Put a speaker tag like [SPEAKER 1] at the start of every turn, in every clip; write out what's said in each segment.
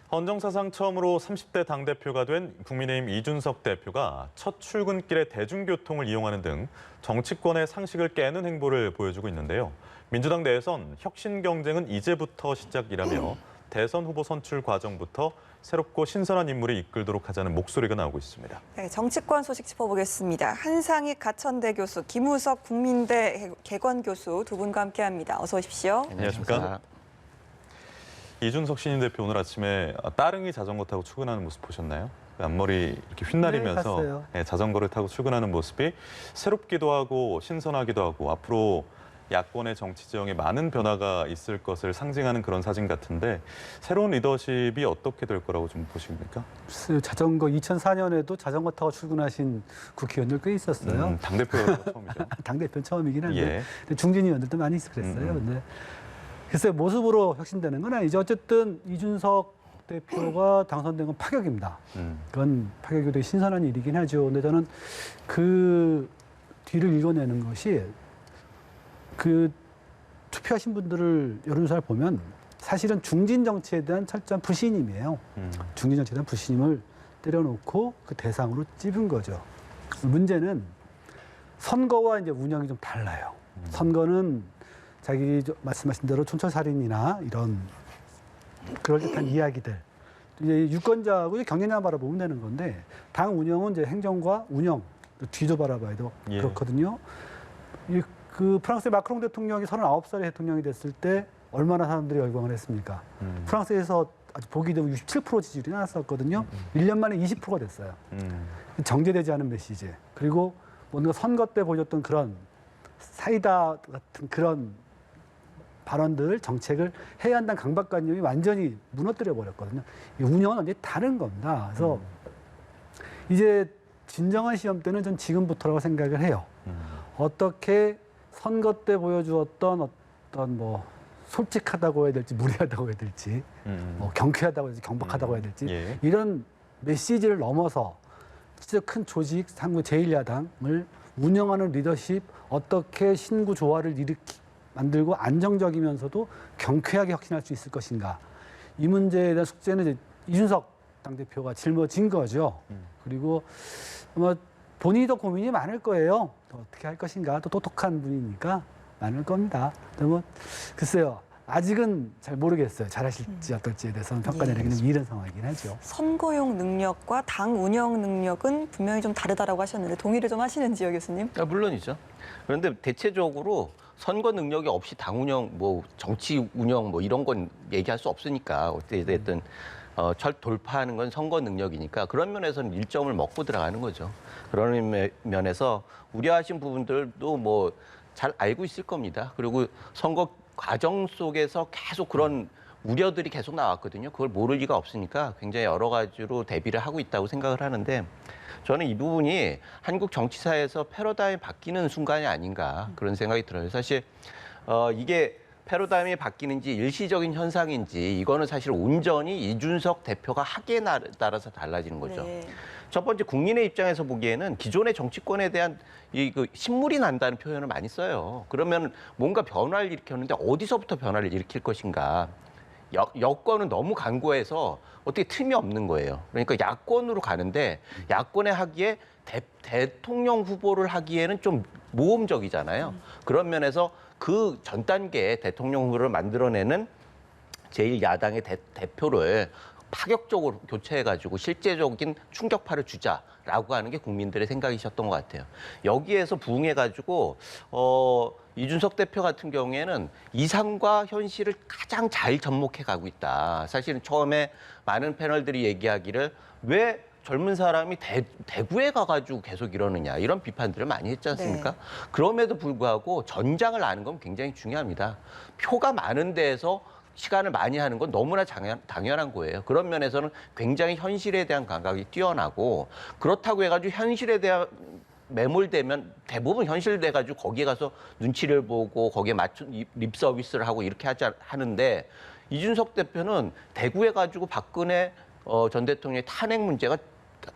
[SPEAKER 1] 헌정사상 처음으로 30대 당대표가 된 국민의힘 이준석 대표가 첫 출근길에 대중교통을 이용하는 등 정치권의 상식을 깨는 행보를 보여주고 있는데요. 민주당 내에선 혁신 경쟁은 이제부터 시작이라며 대선 후보 선출 과정부터 새롭고 신선한 인물이 이끌도록 하자는 목소리가 나오고 있습니다.
[SPEAKER 2] 네, 정치권 소식 짚어보겠습니다. 한상익 가천대 교수, 김우석 국민대 개관 교수 두 분과 함께합니다. 어서 오십시오.
[SPEAKER 1] 안녕하십니까? 이준석 신임 대표 오늘 아침에 따릉이 자전거 타고 출근하는 모습 보셨나요? 앞머리 이렇게 휘날리면서 자전거를 타고 출근하는 모습이 새롭기도 하고 신선하기도 하고 앞으로 야권의 정치 지형에 많은 변화가 있을 것을 상징하는 그런 사진 같은데 새로운 리더십이 어떻게 될 거라고 좀 보십니까?
[SPEAKER 3] 자전거 2004년에도 자전거 타고 출근하신 국회의원들 꽤 있었어요.
[SPEAKER 1] 당대표가 처음이죠.
[SPEAKER 3] 당대표는 처음이긴 한데
[SPEAKER 1] 예.
[SPEAKER 3] 중진 의원들도 많이 그랬어요. 근데 글쎄 모습으로 혁신되는 건 아니죠. 어쨌든 이준석 대표가 당선된 건 파격입니다. 그건 파격이 되게 신선한 일이긴 하죠. 근데 저는 그 뒤를 읽어내는 것이 그 투표하신 분들을 여론조사를 보면 사실은 중진 정치에 대한 철저한 불신임이에요. 중진 정치에 대한 불신임을 때려놓고 그 대상으로 찝은 거죠. 문제는 선거와 이제 운영이 좀 달라요. 선거는 자기 말씀하신 대로 촌철살인이나 이런 그럴듯한 이야기들 이제 유권자하고 경쟁력 바라보면 되는 건데 당 운영은 이제 행정과 운영 뒤도 바라봐야도 그렇거든요. 그 프랑스의 마크롱 대통령이 39살의 대통령이 됐을 때 얼마나 사람들이 열광을 했습니까? 프랑스에서 아주 보기 드문 67% 지지율이 나왔었거든요. 1년 만에 20%가 됐어요. 정제되지 않은 메시지. 그리고 뭔가 선거 때 보여줬던 그런 사이다 같은 그런 발언들, 정책을 해야 한다는 강박관념이 완전히 무너뜨려 버렸거든요. 운영은 완전히 다른 겁니다. 그래서 이제 진정한 시험 때는 전 지금부터라고 생각을 해요. 어떻게 선거 때 보여주었던 어떤 뭐 솔직하다고 해야 될지 무례하다고 해야 될지 뭐 경쾌하다고 해야 될지 경박하다고 해야 될지 이런 메시지를 넘어서 진짜 큰 조직 상무 제1야당을 운영하는 리더십 어떻게 신구 조화를 만들고 안정적이면서도 경쾌하게 혁신할 수 있을 것인가. 이 문제에 대한 숙제는 이제 이준석 당대표가 짊어진 거죠. 그리고 아마 본인이 더 고민이 많을 거예요. 어떻게 할 것인가. 또 똑똑한 분이니까 많을 겁니다. 뭐 글쎄요. 아직은 잘 모르겠어요. 잘하실지 어떨지에 대해서는 평가 내리기는 이른 상황이긴 하죠.
[SPEAKER 2] 선거용 능력과 당 운영 능력은 분명히 좀 다르다라고 하셨는데 동의를 좀 하시는지요, 교수님?
[SPEAKER 4] 물론이죠. 그런데 대체적으로 선거 능력이 없이 당 운영, 뭐 정치 운영 뭐 이런 건 얘기할 수 없으니까 어찌됐든 돌파하는 건 선거 능력이니까 그런 면에서는 일점을 먹고 들어가는 거죠. 그런 면에서 우려하신 부분들도 뭐 잘 알고 있을 겁니다. 그리고 선거 과정 속에서 계속 그런 우려들이 계속 나왔거든요. 그걸 모를 리가 없으니까 굉장히 여러 가지로 대비를 하고 있다고 생각을 하는데 저는 이 부분이 한국 정치사에서 패러다임이 바뀌는 순간이 아닌가 그런 생각이 들어요. 사실 이게 패러다임이 바뀌는지 일시적인 현상인지 이거는 사실 온전히 이준석 대표가 하기에 따라서 달라지는 거죠. 네. 첫 번째 국민의 입장에서 보기에는 기존의 정치권에 대한 그 신물이 난다는 표현을 많이 써요. 그러면 뭔가 변화를 일으켰는데 어디서부터 변화를 일으킬 것인가. 여권은 너무 강고해서 어떻게 틈이 없는 거예요. 그러니까 야권으로 가는데 야권에 하기에 대통령 후보를 하기에는 좀 모험적이잖아요. 그런 면에서 그 전 단계에 대통령 후보를 만들어내는 제1야당의 대표를 파격적으로 교체해가지고 실제적인 충격파를 주자라고 하는 게 국민들의 생각이셨던 것 같아요. 여기에서 부응해가지고 이준석 대표 같은 경우에는 이상과 현실을 가장 잘 접목해 가고 있다. 사실은 처음에 많은 패널들이 얘기하기를 왜 젊은 사람이 대구에 가가지고 계속 이러느냐 이런 비판들을 많이 했지 않습니까? 네. 그럼에도 불구하고 전장을 아는 건 굉장히 중요합니다. 표가 많은 데에서 시간을 많이 하는 건 너무나 당연한 거예요. 그런 면에서는 굉장히 현실에 대한 감각이 뛰어나고 그렇다고 해가지고 현실에 대한 매몰되면 대부분 현실돼가지고 거기에 가서 눈치를 보고 거기에 맞춘 립 서비스를 하고 이렇게 하는데 이준석 대표는 대구에 가지고 박근혜 전 대통령의 탄핵 문제가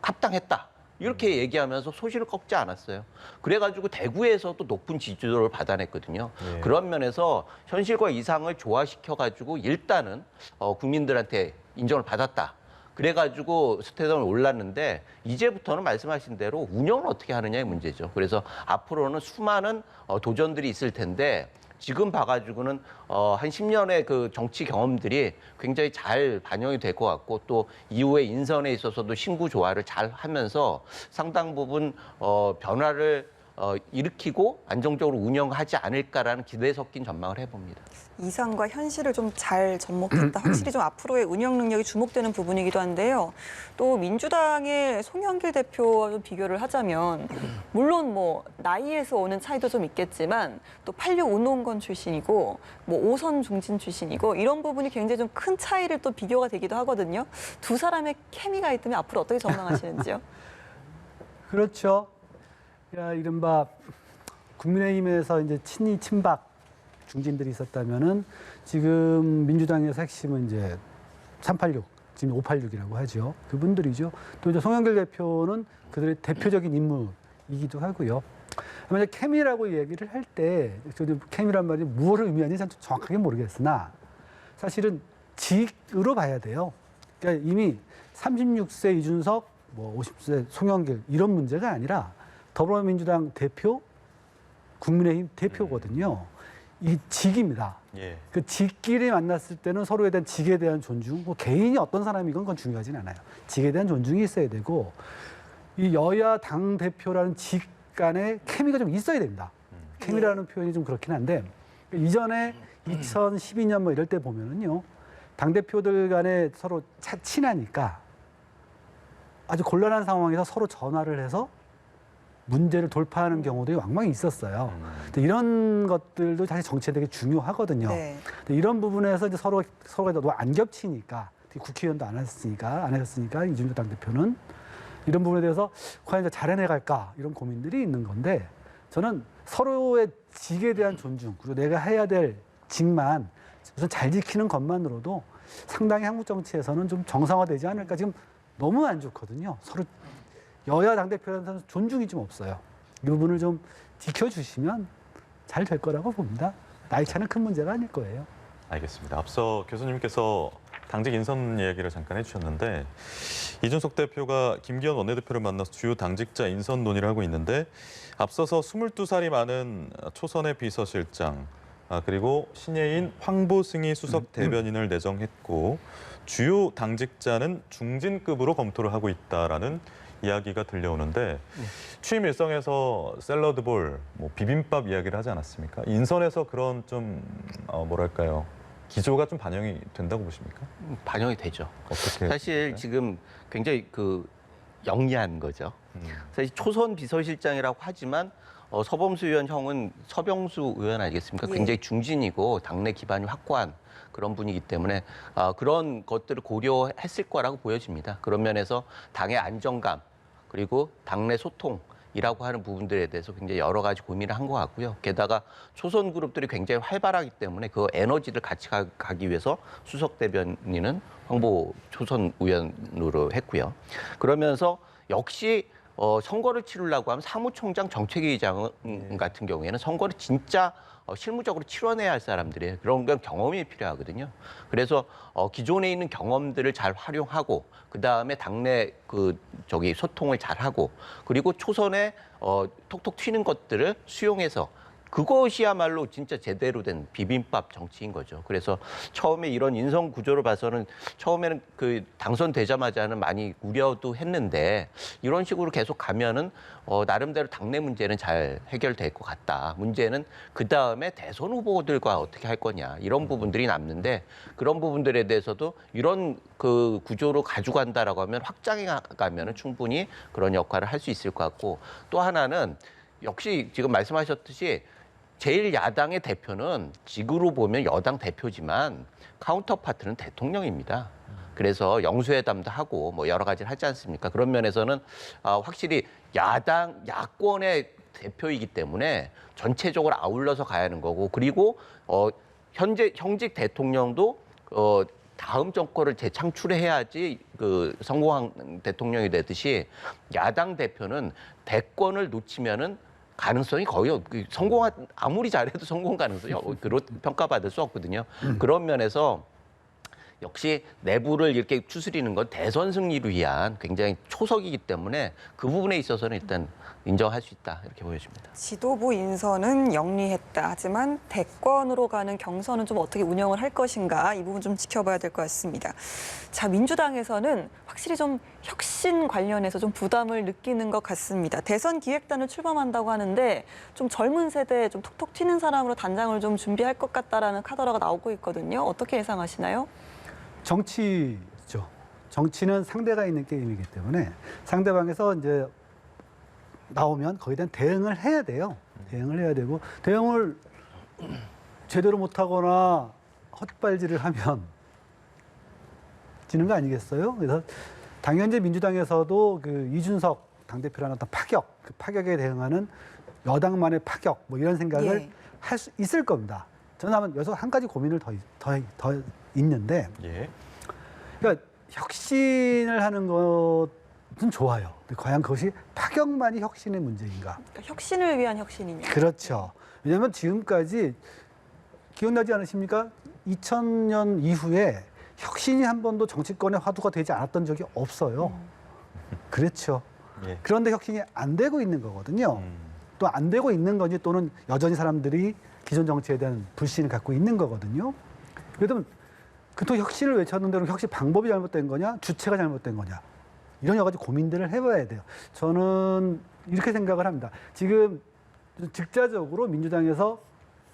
[SPEAKER 4] 합당했다. 이렇게 얘기하면서 소신을 꺾지 않았어요. 그래가지고 대구에서도 높은 지지도를 받아냈거든요. 그런 면에서 현실과 이상을 조화시켜가지고 일단은 국민들한테 인정을 받았다. 그래가지고 스테이션을 올랐는데 이제부터는 말씀하신 대로 운영을 어떻게 하느냐의 문제죠. 그래서 앞으로는 수많은 도전들이 있을 텐데 지금 봐가지고는 한 10년의 그 정치 경험들이 굉장히 잘 반영이 될 것 같고 또 이후에 인선에 있어서도 신구 조화를 잘 하면서 상당 부분 변화를 일으키고 안정적으로 운영하지 않을까라는 기대에 섞인 전망을 해봅니다.
[SPEAKER 2] 이상과 현실을 좀 잘 접목했다. 확실히 좀 앞으로의 운영 능력이 주목되는 부분이기도 한데요. 또 민주당의 송영길 대표와 좀 비교를 하자면 물론 뭐 나이에서 오는 차이도 좀 있겠지만 또 86 운동권 출신이고 뭐 5선 중진 출신이고 이런 부분이 굉장히 좀 큰 차이를 또 비교가 되기도 하거든요. 두 사람의 케미가 있다면 앞으로 어떻게 전망하시는지요?
[SPEAKER 3] 그렇죠. 이른바 국민의힘에서 이제 친이 친박 중진들이 있었다면은 지금 민주당에서 핵심은 이제 386, 지금 586이라고 하죠. 그분들이죠. 또 이제 송영길 대표는 그들의 대표적인 인물이기도 하고요. 만약 케미라고 얘기를 할 때, 케미란 말이 무엇을 의미하는지 참 정확하게 모르겠으나 사실은 직으로 봐야 돼요. 그러니까 이미 36세 이준석, 뭐 50세 송영길 이런 문제가 아니라 더불어민주당 대표, 국민의힘 대표거든요. 이 직입니다.
[SPEAKER 1] 예.
[SPEAKER 3] 그 직끼리 만났을 때는 서로에 대한 직에 대한 존중, 뭐 개인이 어떤 사람이건 그건 중요하진 않아요. 직에 대한 존중이 있어야 되고 이 여야 당 대표라는 직 간의 케미가 좀 있어야 됩니다. 케미라는 표현이 좀 그렇긴 한데 이전에 2012년 뭐 이럴 때 보면은요 당 대표들 간에 서로 친하니까 아주 곤란한 상황에서 서로 전화를 해서 문제를 돌파하는 경우도 왕왕 있었어요. 근데 이런 것들도 사실 정치에 되게 중요하거든요.
[SPEAKER 2] 네.
[SPEAKER 3] 근데 이런 부분에서 이제 서로가 너무 안 겹치니까 국회의원도 안 하셨으니까 이준석 당대표는 이런 부분에 대해서 과연 잘 해내갈까 이런 고민들이 있는 건데 저는 서로의 직에 대한 존중 그리고 내가 해야 될 직만 우선 잘 지키는 것만으로도 상당히 한국 정치에서는 좀 정상화되지 않을까. 지금 너무 안 좋거든요. 서로 여야 당대표한테는 존중이 좀 없어요. 이 부분을 좀 지켜주시면 잘 될 거라고 봅니다. 나이 차는 큰 문제가 아닐 거예요.
[SPEAKER 1] 알겠습니다. 앞서 교수님께서 당직 인선 얘기를 잠깐 해주셨는데 이준석 대표가 김기현 원내대표를 만나서 주요 당직자 인선 논의를 하고 있는데 앞서서 22살이 많은 초선의 비서실장 그리고 신예인 황보승희 수석 대변인을 내정했고 주요 당직자는 중진급으로 검토를 하고 있다라는 이야기가 들려오는데 취임 일성에서 샐러드볼, 뭐 비빔밥 이야기를 하지 않았습니까? 인선에서 그런 좀 뭐랄까요? 기조가 좀 반영이 된다고 보십니까?
[SPEAKER 4] 반영이 되죠.
[SPEAKER 1] 어떻게?
[SPEAKER 4] 사실 지금 굉장히 영리한 거죠. 사실 초선 비서실장이라고 하지만 서범수 의원 형은 서병수 의원 아니겠습니까?
[SPEAKER 2] 예.
[SPEAKER 4] 굉장히 중진이고 당내 기반이 확고한 그런 분이기 때문에 그런 것들을 고려했을 거라고 보여집니다. 그런 면에서 당의 안정감 그리고 당내 소통이라고 하는 부분들에 대해서 굉장히 여러 가지 고민을 한 것 같고요. 게다가 초선 그룹들이 굉장히 활발하기 때문에 그 에너지를 같이 가기 위해서 수석 대변인은 황보 초선 의원으로 했고요. 그러면서 역시 선거를 치르려고 하면 사무총장 정책위의장 같은 경우에는 선거를 진짜 실무적으로 치러내야 할 사람들이에요. 그런 건 경험이 필요하거든요. 그래서 기존에 있는 경험들을 잘 활용하고 그다음에 당내 소통을 잘 하고 그리고 초선에 톡톡 튀는 것들을 수용해서 그것이야말로 진짜 제대로 된 비빔밥 정치인 거죠. 그래서 처음에 이런 인선 구조를 봐서는 처음에는 당선되자마자는 많이 우려도 했는데 이런 식으로 계속 가면은 나름대로 당내 문제는 잘 해결될 것 같다. 문제는 그 다음에 대선 후보들과 어떻게 할 거냐 이런 부분들이 남는데 그런 부분들에 대해서도 이런 구조로 가져간다라고 하면 확장해 가면은 충분히 그런 역할을 할 수 있을 것 같고 또 하나는 역시 지금 말씀하셨듯이 제1야당의 대표는 직으로 보면 여당 대표지만 카운터파트는 대통령입니다. 그래서 영수회담도 하고 뭐 여러 가지를 하지 않습니까? 그런 면에서는 확실히 야권의 대표이기 때문에 전체적으로 아울러서 가야 하는 거고 그리고 현직 대통령도 다음 정권을 재창출해야지 성공한 대통령이 되듯이 야당 대표는 대권을 놓치면은 가능성이 거의 아무리 잘해도 성공 가능성이 그렇게 평가받을 수 없거든요. 그런 면에서 역시 내부를 이렇게 추스리는 건 대선 승리를 위한 굉장히 초석이기 때문에 그 부분에 있어서는 일단 인정할 수 있다 이렇게 보여집니다.
[SPEAKER 2] 지도부 인선은 영리했다. 하지만 대권으로 가는 경선은 좀 어떻게 운영을 할 것인가 이 부분 좀 지켜봐야 될 것 같습니다. 자, 민주당에서는 확실히 좀 혁신 관련해서 좀 부담을 느끼는 것 같습니다. 대선 기획단을 출범한다고 하는데 좀 젊은 세대 좀 톡톡 튀는 사람으로 단장을 좀 준비할 것 같다라는 카더라가 나오고 있거든요. 어떻게 예상하시나요?
[SPEAKER 3] 정치죠. 정치는 상대가 있는 게임이기 때문에 상대방에서 이제 나오면 거기에 대한 대응을 해야 돼요. 대응을 해야 되고 대응을 제대로 못하거나 헛발질을 하면 지는 거 아니겠어요? 그래서 당연히 이제 민주당에서도 그 이준석 당대표라는 어떤 파격, 그 파격에 대응하는 여당만의 파격 뭐 이런 생각을
[SPEAKER 2] 예.
[SPEAKER 3] 할 수 있을 겁니다. 저는 아마 여기서 한 가지 고민을 더 있는데
[SPEAKER 1] 예.
[SPEAKER 3] 그러니까 혁신을 하는 것은 좋아요. 근데 과연 그것이 파격만이 혁신의 문제인가?
[SPEAKER 2] 그러니까 혁신을 위한 혁신이냐.
[SPEAKER 3] 그렇죠. 왜냐하면 지금까지 기억나지 않으십니까? 2000년 이후에 혁신이 한 번도 정치권의 화두가 되지 않았던 적이 없어요. 그렇죠.
[SPEAKER 1] 예.
[SPEAKER 3] 그런데 혁신이 안 되고 있는 거거든요. 또 안 되고 있는 건지 또는 여전히 사람들이 기존 정치에 대한 불신을 갖고 있는 거거든요. 그러면 그또 혁신을 외쳤는데 혁신 방법이 잘못된 거냐, 주체가 잘못된 거냐 이런 여러 가지 고민들을 해봐야 돼요. 저는 이렇게 생각을 합니다. 지금 직자적으로 민주당에서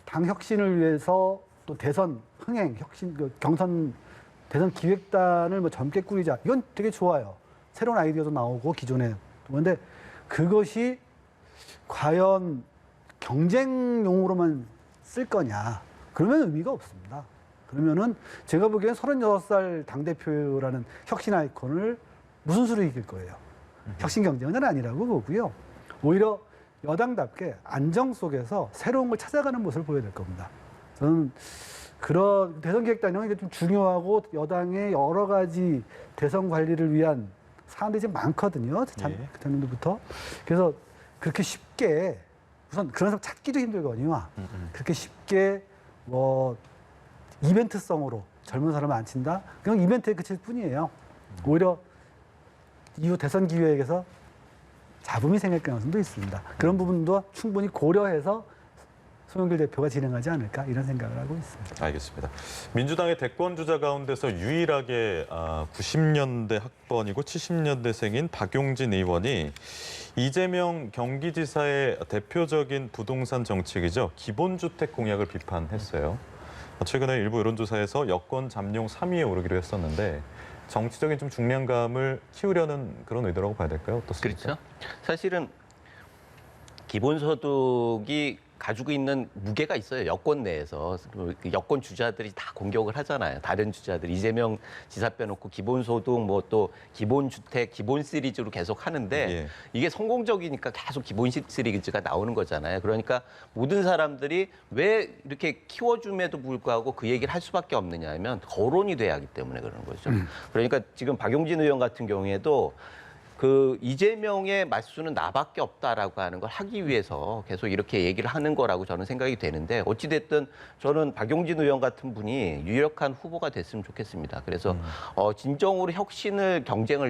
[SPEAKER 3] 당 혁신을 위해서 또 대선 흥행, 혁신, 경선 대선 기획단을 뭐 젊게 꾸리자 이건 되게 좋아요. 새로운 아이디어도 나오고 기존에 그런데 그것이 과연 경쟁용으로만 쓸 거냐? 그러면 의미가 없습니다. 그러면은 제가 보기엔 36살 당대표라는 혁신 아이콘을 무슨 수로 이길 거예요? 혁신 경쟁은 아니라고 보고요. 오히려 여당답게 안정 속에서 새로운 걸 찾아가는 모습을 보여야 될 겁니다. 저는 그런 대선 기획단이 좀 중요하고 여당의 여러 가지 대선 관리를 위한 사안들이 좀 많거든요. 작년부터. 그래서 그렇게 쉽게 우선 그런 사람 찾기도 힘들거니와 그렇게 쉽게 뭐 이벤트성으로 젊은 사람을 안 친다? 그냥 이벤트에 그칠 뿐이에요. 오히려 이후 대선 기획에서 잡음이 생길 가능성도 있습니다. 그런 부분도 충분히 고려해서 송영길 대표가 진행하지 않을까 이런 생각을 하고 있습니다.
[SPEAKER 1] 알겠습니다. 민주당의 대권 주자 가운데서 유일하게 90년대 학번이고 70년대생인 박용진 의원이 이재명 경기지사의 대표적인 부동산 정책이죠. 기본주택 공약을 비판했어요. 최근에 일부 여론조사에서 여권 잠룡 3위에 오르기로 했었는데 정치적인 좀 중량감을 키우려는 그런 의도라고 봐야 될까요? 어떻습니까?
[SPEAKER 4] 그렇죠. 사실은 기본소득이 가지고 있는 무게가 있어요. 여권 내에서. 여권 주자들이 다 공격을 하잖아요. 다른 주자들. 이재명 지사 빼놓고 기본소득, 뭐 또 기본주택, 기본 시리즈로 계속 하는데
[SPEAKER 1] 예.
[SPEAKER 4] 이게 성공적이니까 계속 기본 시리즈가 나오는 거잖아요. 그러니까 모든 사람들이 왜 이렇게 키워줌에도 불구하고 그 얘기를 할 수밖에 없느냐 하면 거론이 돼야 하기 때문에 그러는 거죠. 그러니까 지금 박용진 의원 같은 경우에도 그 이재명의 맞수는 나밖에 없다라고 하는 걸 하기 위해서 계속 이렇게 얘기를 하는 거라고 저는 생각이 되는데 어찌됐든 저는 박용진 의원 같은 분이 유력한 후보가 됐으면 좋겠습니다. 그래서 진정으로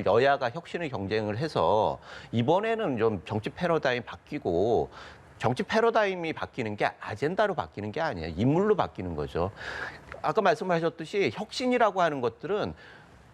[SPEAKER 4] 여야가 혁신을 경쟁을 해서 이번에는 좀 정치 패러다임 바뀌고 정치 패러다임이 바뀌는 게 아젠다로 바뀌는 게 아니에요. 인물로 바뀌는 거죠. 아까 말씀하셨듯이 혁신이라고 하는 것들은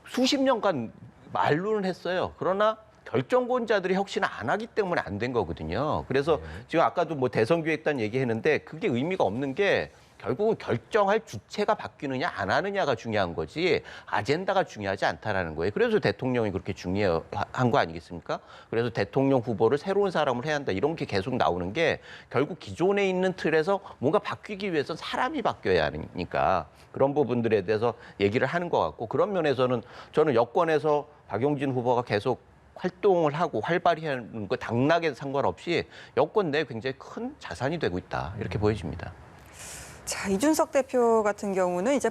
[SPEAKER 4] 수십 년간 말로는 했어요. 그러나 결정권자들이 혁신을 안 하기 때문에 안 된 거거든요. 그래서 지금 아까도 뭐 대선기획단 얘기했는데 그게 의미가 없는 게 결국은 결정할 주체가 바뀌느냐 안 하느냐가 중요한 거지 아젠다가 중요하지 않다라는 거예요. 그래서 대통령이 그렇게 중요한 거 아니겠습니까? 그래서 대통령 후보를 새로운 사람을 해야 한다 이런 게 계속 나오는 게 결국 기존에 있는 틀에서 뭔가 바뀌기 위해서는 사람이 바뀌어야 하니까 그런 부분들에 대해서 얘기를 하는 것 같고 그런 면에서는 저는 여권에서 박용진 후보가 계속 활동을 하고 활발히 하는 거 당락에 상관없이 여권 내에 굉장히 큰 자산이 되고 있다 이렇게 보여집니다.
[SPEAKER 2] 자, 이준석 대표 같은 경우는 이제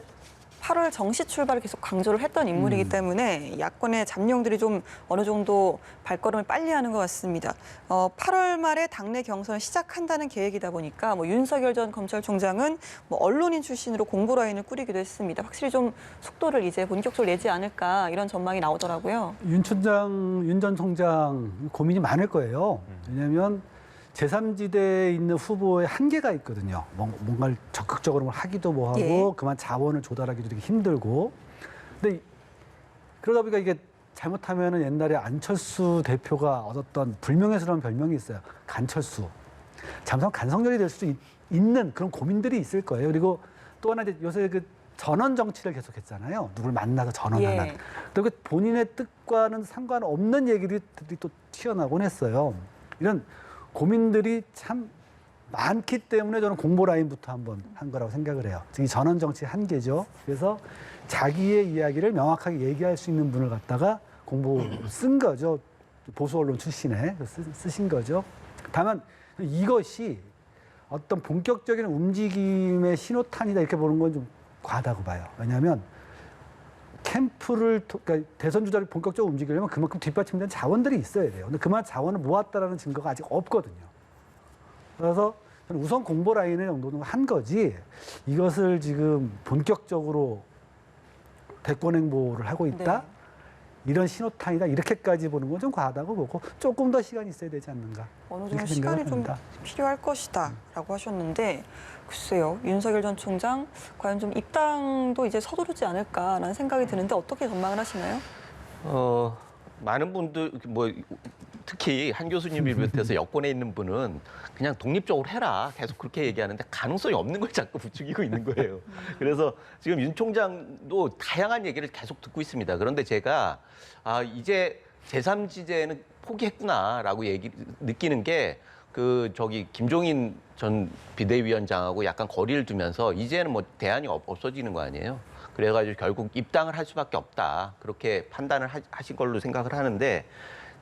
[SPEAKER 2] 8월 정시 출발을 계속 강조를 했던 인물이기 때문에 야권의 잠룡들이 좀 어느 정도 발걸음을 빨리 하는 것 같습니다. 8월 말에 당내 경선을 시작한다는 계획이다 보니까 뭐 윤석열 전 검찰총장은 뭐 언론인 출신으로 공보 라인을 꾸리기도 했습니다. 확실히 좀 속도를 이제 본격적으로 내지 않을까 이런 전망이 나오더라고요.
[SPEAKER 3] 윤 전 총장 고민이 많을 거예요. 왜냐하면 제3지대에 있는 후보의 한계가 있거든요. 뭔가를 적극적으로 하기도 뭐하고
[SPEAKER 2] 예.
[SPEAKER 3] 그만 자원을 조달하기도 되게 힘들고. 근데 그러다 보니까 이게 잘못하면은 옛날에 안철수 대표가 얻었던 불명예스러운 별명이 있어요. 간철수. 잠깐 간성렬이 될 수 있는 그런 고민들이 있을 거예요. 그리고 또 하나 이제 요새 그 전원 정치를 계속했잖아요. 누굴 만나서 전원하는.
[SPEAKER 2] 예.
[SPEAKER 3] 또 그 본인의 뜻과는 상관없는 얘기들이 또 튀어나오곤 했어요. 이런 고민들이 참 많기 때문에 저는 공보 라인부터 한번 한 거라고 생각을 해요. 이 전원 정치 한계죠. 그래서 자기의 이야기를 명확하게 얘기할 수 있는 분을 갖다가 공보를 쓴 거죠. 보수 언론 출신에 쓰신 거죠. 다만 이것이 어떤 본격적인 움직임의 신호탄이다 이렇게 보는 건 좀 과하다고 봐요. 왜냐하면 그러니까 대선 주자를 본격적으로 움직이려면 그만큼 뒷받침되는 자원들이 있어야 돼요. 근데 그만 자원을 모았다라는 증거가 아직 없거든요. 그래서 저는 우선 공보 라인을 정도는 한 거지 이것을 지금 본격적으로 대권 행보를 하고 있다?
[SPEAKER 2] 네.
[SPEAKER 3] 이런 신호탄이다. 이렇게까지 보는 건 좀 과하다고 보고 조금 더 시간이 있어야 되지 않는가.
[SPEAKER 2] 어느 정도
[SPEAKER 3] 이렇게
[SPEAKER 2] 시간이
[SPEAKER 3] 생각을
[SPEAKER 2] 좀
[SPEAKER 3] 합니다.
[SPEAKER 2] 필요할 것이다라고 하셨는데 글쎄요. 윤석열 전 총장 과연 좀 입당도 이제 서두르지 않을까라는 생각이 드는데 어떻게 전망을 하시나요?
[SPEAKER 4] 많은 분들 뭐 특히 한 교수님을 비롯해서 여권에 있는 분은 그냥 독립적으로 해라 계속 그렇게 얘기하는데 가능성이 없는 걸 자꾸 부추기고 있는 거예요. 그래서 지금 윤 총장도 다양한 얘기를 계속 듣고 있습니다. 그런데 제가 이제 제3지대는 포기했구나라고 느끼는 게 김종인 전 비대위원장하고 약간 거리를 두면서 이제는 뭐 대안이 없어지는 거 아니에요. 그래가지고 결국 입당을 할 수밖에 없다. 그렇게 판단을 하신 걸로 생각을 하는데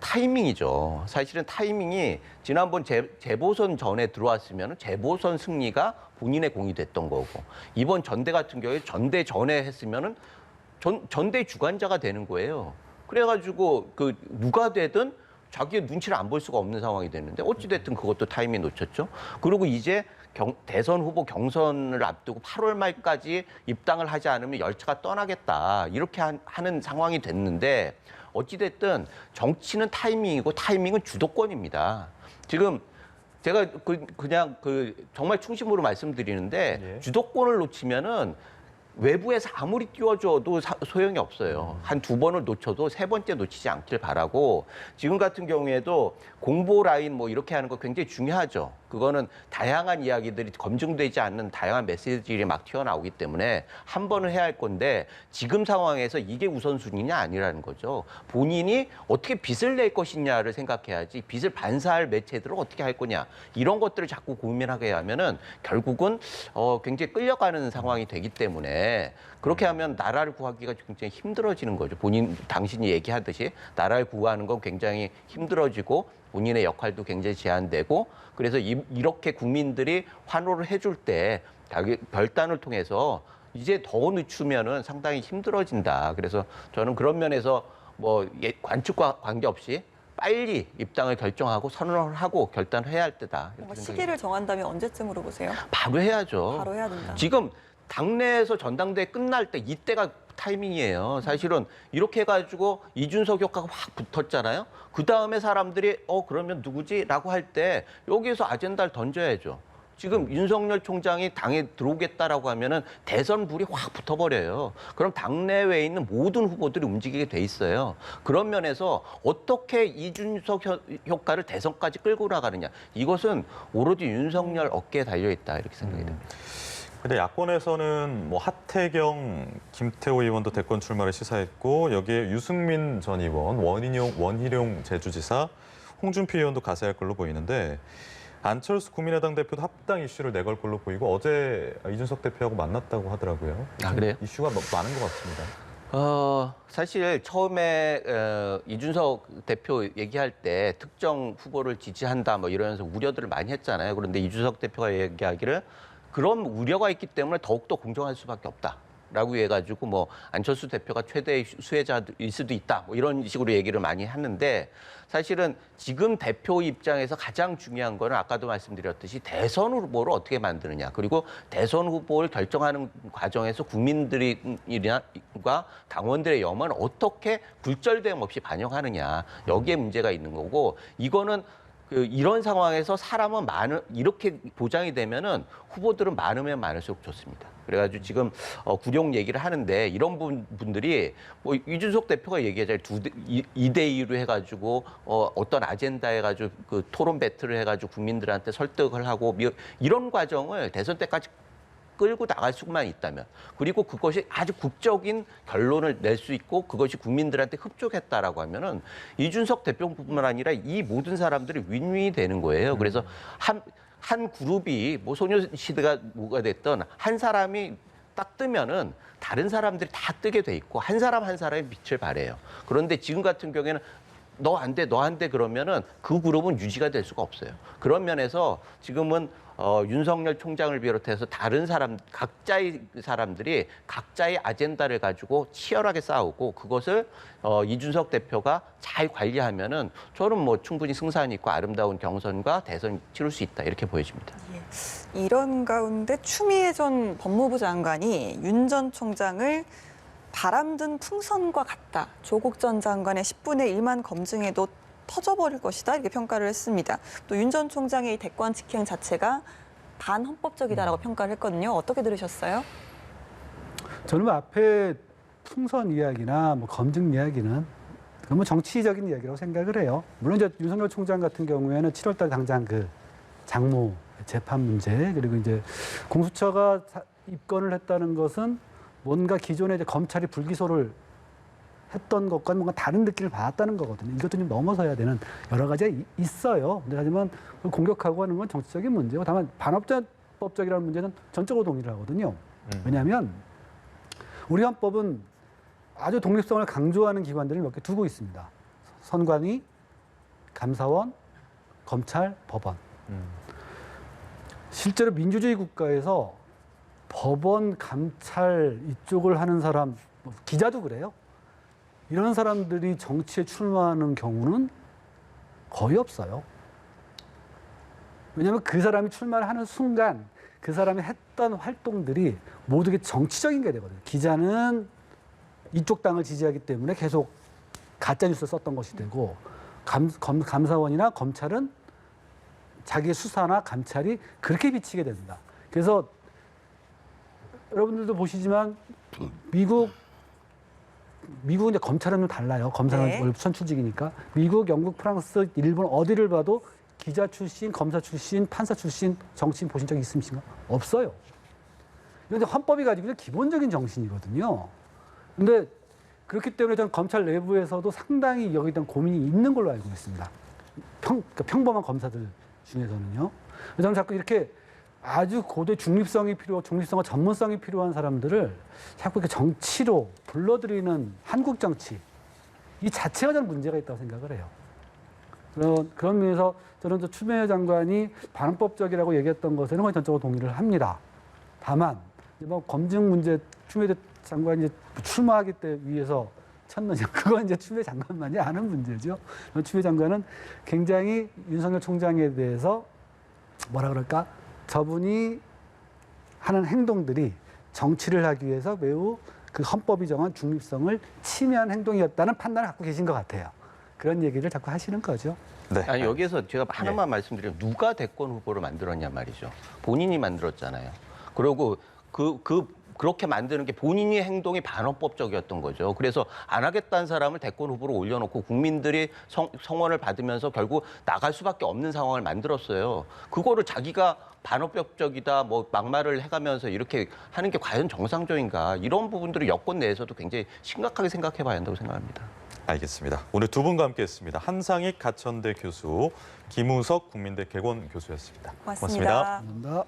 [SPEAKER 4] 타이밍이죠. 사실은 타이밍이 지난번 재보선 전에 들어왔으면 재보선 승리가 본인의 공이 됐던 거고 이번 전대 같은 경우에 전대 전에 했으면은 전대 주관자가 되는 거예요. 그래가지고 누가 되든 자기의 눈치를 안 볼 수가 없는 상황이 됐는데 어찌됐든 그것도 타이밍 놓쳤죠. 그리고 이제 대선 후보 경선을 앞두고 8월 말까지 입당을 하지 않으면 열차가 떠나겠다. 이렇게 하는 상황이 됐는데 어찌됐든 정치는 타이밍이고 타이밍은 주도권입니다. 지금 제가 그냥 정말 충심으로 말씀드리는데
[SPEAKER 1] 예.
[SPEAKER 4] 주도권을 놓치면은 외부에서 아무리 띄워줘도 소용이 없어요. 한 2번을 놓쳐도 3번째 놓치지 않길 바라고 지금 같은 경우에도 공보 라인 뭐 이렇게 하는 거 굉장히 중요하죠. 그거는 다양한 이야기들이 검증되지 않는 다양한 메시지들이 막 튀어나오기 때문에 한 번은 해야 할 건데 지금 상황에서 이게 우선순위냐 아니라는 거죠. 본인이 어떻게 빚을 낼 것이냐를 생각해야지 빚을 반사할 매체들을 어떻게 할 거냐 이런 것들을 자꾸 고민하게 하면은 결국은 굉장히 끌려가는 상황이 되기 때문에 그렇게 하면 나라를 구하기가 굉장히 힘들어지는 거죠. 당신이 얘기하듯이 나라를 구하는 건 굉장히 힘들어지고 본인의 역할도 굉장히 제한되고 그래서 이렇게 국민들이 환호를 해줄 때 결단을 통해서 이제 더 늦추면은 상당히 힘들어진다. 그래서 저는 그런 면에서 관측과 관계없이 빨리 입당을 결정하고 선언을 하고 결단을 해야 할 때다.
[SPEAKER 2] 뭔가 시기를 정한다면 언제쯤으로 보세요?
[SPEAKER 4] 바로 해야죠.
[SPEAKER 2] 바로 해야 된다.
[SPEAKER 4] 지금 당내에서 전당대회 끝날 때 이때가 타이밍이에요. 사실은 이렇게 해가지고 이준석 효과가 확 붙었잖아요. 그 다음에 사람들이 그러면 누구지? 라고 할 때 여기에서 아젠다를 던져야죠. 지금 윤석열 총장이 당에 들어오겠다라고 하면은 대선 불이 확 붙어버려요. 그럼 당내외에 있는 모든 후보들이 움직이게 돼 있어요. 그런 면에서 어떻게 이준석 효과를 대선까지 끌고 나가느냐. 이것은 오로지 윤석열 어깨에 달려있다 이렇게 생각이 됩니다.
[SPEAKER 1] 근데 야권에서는 뭐 하태경, 김태호 의원도 대권 출마를 시사했고 여기에 유승민 전 의원, 원희룡 제주지사, 홍준표 의원도 가세할 걸로 보이는데 안철수 국민의당 대표도 합당 이슈를 내걸 걸로 보이고 어제 이준석 대표하고 만났다고 하더라고요.
[SPEAKER 4] 그래요?
[SPEAKER 1] 이슈가 많은 것 같습니다.
[SPEAKER 4] 사실 처음에 이준석 대표 얘기할 때 특정 후보를 지지한다 뭐 이러면서 우려들을 많이 했잖아요. 그런데 이준석 대표가 얘기하기를 그런 우려가 있기 때문에 더욱더 공정할 수밖에 없다. 라고 해가지고 뭐 안철수 대표가 최대의 수혜자일 수도 있다 뭐 이런 식으로 얘기를 많이 하는데 사실은 지금 대표 입장에서 가장 중요한 거는 아까도 말씀드렸듯이 대선 후보를 어떻게 만드느냐 그리고 대선 후보를 결정하는 과정에서 국민들이나 당원들의 염원을 어떻게 굴절됨 없이 반영하느냐 여기에 문제가 있는 거고 이거는 이런 상황에서 사람은 이렇게 보장이 되면은 후보들은 많으면 많을수록 좋습니다. 그래가지고 지금 구룡 얘기를 하는데 이런 분들이 뭐 이준석 대표가 얘기하자면 2대2로 해가지고 어떤 아젠다 해가지고 그 토론 배틀을 해가지고 국민들한테 설득을 하고 이런 과정을 대선 때까지 끌고 나갈 수만 있다면 그리고 그것이 아주 극적인 결론을 낼 수 있고 그것이 국민들한테 흡족했다라고 하면은 이준석 대표뿐만 아니라 이 모든 사람들이 윈윈이 되는 거예요. 그래서 한 그룹이 뭐 소녀시대가 뭐가 됐던 한 사람이 딱 뜨면은 다른 사람들이 다 뜨게 돼 있고 한 사람 한 사람이 빛을 발해요. 그런데 지금 같은 경우에는 너 안 돼, 너 안 돼 그러면은 그 그룹은 유지가 될 수가 없어요. 그런 면에서 지금은 윤석열 총장을 비롯해서 다른 각자의 사람들이 각자의 아젠다를 가지고 치열하게 싸우고 그것을 이준석 대표가 잘 관리하면은 저는 뭐 충분히 승산이 있고 아름다운 경선과 대선 치를 수 있다 이렇게 보여집니다.
[SPEAKER 2] 예. 이런 가운데 추미애 전 법무부 장관이 윤 전 총장을 바람든 풍선과 같다. 조국 전 장관의 10분의 1만 검증해도 터져버릴 것이다. 이렇게 평가를 했습니다. 또 윤 전 총장의 이 대권 직행 자체가 반헌법적이다라고 평가를 했거든요. 어떻게 들으셨어요?
[SPEAKER 3] 저는 뭐 앞에 풍선 이야기나 뭐 검증 이야기는 그건 뭐 정치적인 이야기라고 생각을 해요. 물론 이제 윤석열 총장 같은 경우에는 7월달 당장 그 장모 재판 문제 그리고 이제 공수처가 입건을 했다는 것은 뭔가 기존에 이제 검찰이 불기소를 했던 것과는 뭔가 다른 느낌을 받았다는 거거든요. 이것도 좀 넘어서야 되는 여러 가지가 있어요. 근데 하지만 공격하고 하는 건 정치적인 문제고 다만 반헌법적이라는 문제는 전적으로 동의를 하거든요. 왜냐하면 우리 헌법은 아주 독립성을 강조하는 기관들을 몇 개 두고 있습니다. 선관위, 감사원, 검찰, 법원. 실제로 민주주의 국가에서 법원, 감찰 이쪽을 하는 사람, 기자도 그래요. 이런 사람들이 정치에 출마하는 경우는 거의 없어요. 왜냐하면 그 사람이 출마를 하는 순간 그 사람이 했던 활동들이 모두 정치적인 게 되거든요. 기자는 이쪽 당을 지지하기 때문에 계속 가짜뉴스를 썼던 것이 되고 감사원이나 검찰은 자기의 수사나 감찰이 그렇게 비치게 된다. 그래서 여러분들도 보시지만 미국은 이제 검찰은 좀 달라요. 검사는
[SPEAKER 2] 네.
[SPEAKER 3] 원래 선출직이니까. 미국, 영국, 프랑스, 일본 어디를 봐도 기자 출신, 검사 출신, 판사 출신, 정치인 보신 적 있으신가? 없어요. 그런데 헌법이 가지고 있는 기본적인 정신이거든요. 그런데 그렇기 때문에 저는 검찰 내부에서도 상당히 여기에 대한 고민이 있는 걸로 알고 있습니다. 그러니까 평범한 검사들 중에서는요. 저는 자꾸 이렇게 아주 고도의 중립성이 필요하고 중립성과 전문성이 필요한 사람들을 자꾸 이렇게 정치로 불러들이는 한국 정치 이 자체가 저는 문제가 있다고 생각을 해요. 그런 면에서 저는 추미애 장관이 반헌법적이라고 얘기했던 것에는 거의 전적으로 동의를 합니다. 다만 뭐 검증 문제 추미애 장관이 출마하기 위해서 쳤느냐 그건 이제 추미애 장관만이 아는 문제죠. 추미애 장관은 굉장히 윤석열 총장에 대해서 뭐라 그럴까? 저분이 하는 행동들이 정치를 하기 위해서 매우 그 헌법이 정한 중립성을 침해한 행동이었다는 판단을 갖고 계신 것 같아요. 그런 얘기를 자꾸 하시는 거죠.
[SPEAKER 1] 네.
[SPEAKER 4] 아니 여기에서 제가 하나만 말씀드리면 누가 대권 후보를 만들었냐 말이죠. 본인이 만들었잖아요. 그리고 그렇게 만드는 게 본인의 행동이 반헌법적이었던 거죠. 그래서 안 하겠다는 사람을 대권 후보로 올려놓고 국민들이 성원을 받으면서 결국 나갈 수밖에 없는 상황을 만들었어요. 그거를 자기가 반헌법적이다, 뭐 막말을 해가면서 이렇게 하는 게 과연 정상적인가? 이런 부분들을 여권 내에서도 굉장히 심각하게 생각해봐야 한다고 생각합니다.
[SPEAKER 1] 알겠습니다. 오늘 두 분과 함께했습니다. 한상익 가천대 교수, 김우석 국민대 개건 교수였습니다.
[SPEAKER 2] 고맙습니다.
[SPEAKER 3] 감사합니다.